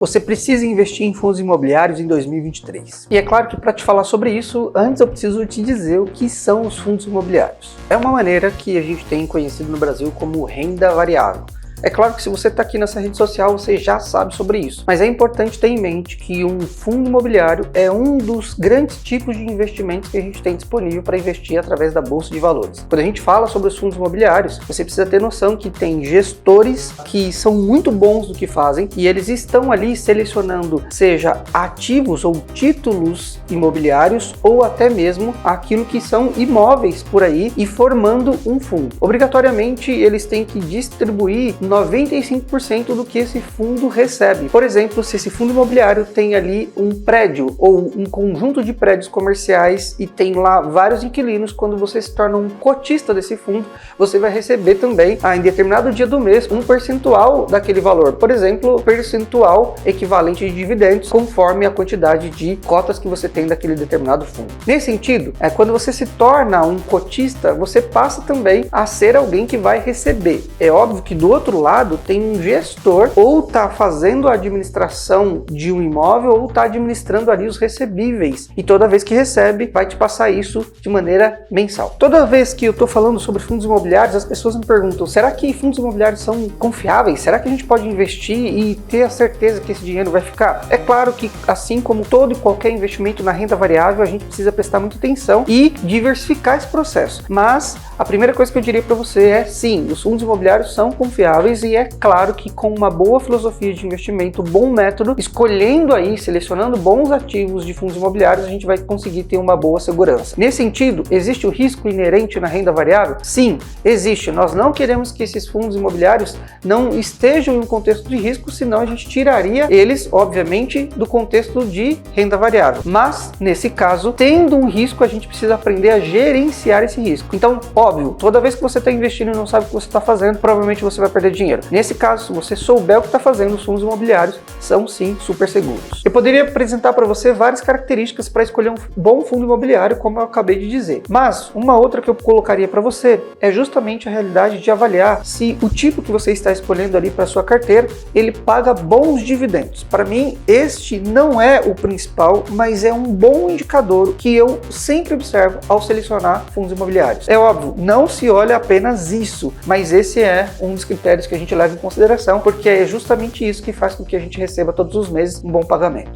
Você precisa investir em fundos imobiliários em 2023. E é claro que para te falar sobre isso, antes eu preciso te dizer o que são os fundos imobiliários. É uma maneira que a gente tem conhecido no Brasil como renda variável. É claro que se você está aqui nessa rede social, você já sabe sobre isso. Mas é importante ter em mente que um fundo imobiliário é um dos grandes tipos de investimentos que a gente tem disponível para investir através da Bolsa de Valores. Quando a gente fala sobre os fundos imobiliários, você precisa ter noção que tem gestores que são muito bons no que fazem e eles estão ali selecionando, seja ativos ou títulos imobiliários ou até mesmo aquilo que são imóveis por aí e formando um fundo. Obrigatoriamente, eles têm que distribuir 95% do que esse fundo recebe. Por exemplo, se esse fundo imobiliário tem ali um prédio ou um conjunto de prédios comerciais e tem lá vários inquilinos, quando você se torna um cotista desse fundo, você vai receber também, em determinado dia do mês, um percentual daquele valor. Por exemplo, percentual equivalente de dividendos, conforme a quantidade de cotas que você tem daquele determinado fundo. Nesse sentido, quando você se torna um cotista, você passa também a ser alguém que vai receber. É óbvio que do outro lado tem um gestor, ou está fazendo a administração de um imóvel ou está administrando ali os recebíveis, e toda vez que recebe vai te passar isso de maneira mensal. Toda vez que eu estou falando sobre fundos imobiliários, as pessoas me perguntam: será que fundos imobiliários são confiáveis? Será que a gente pode investir e ter a certeza que esse dinheiro vai ficar? É claro que, assim como todo e qualquer investimento na renda variável, a gente precisa prestar muita atenção e diversificar esse processo. Mas a primeira coisa que eu diria para você é: sim, os fundos imobiliários são confiáveis, e é claro que com uma boa filosofia de investimento, bom método, escolhendo aí, selecionando bons ativos de fundos imobiliários, a gente vai conseguir ter uma boa segurança. Nesse sentido, existe o risco inerente na renda variável? Sim, existe. Nós não queremos que esses fundos imobiliários não estejam em um contexto de risco, senão a gente tiraria eles, obviamente, do contexto de renda variável. Mas, nesse caso, tendo um risco, a gente precisa aprender a gerenciar esse risco. Então, óbvio, toda vez que você está investindo e não sabe o que você está fazendo, provavelmente você vai perder dinheiro. Nesse caso, se você souber o que está fazendo, os fundos imobiliários são sim super seguros. Eu poderia apresentar para você várias características para escolher um bom fundo imobiliário, como eu acabei de dizer. Mas uma outra que eu colocaria para você é justamente a realidade de avaliar se o tipo que você está escolhendo ali para sua carteira, ele paga bons dividendos. Para mim, este não é o principal, mas é um bom indicador que eu sempre observo ao selecionar fundos imobiliários. É óbvio, não se olha apenas isso, mas esse é um dos critérios que a gente leva em consideração, porque é justamente isso que faz com que a gente receba todos os meses um bom pagamento.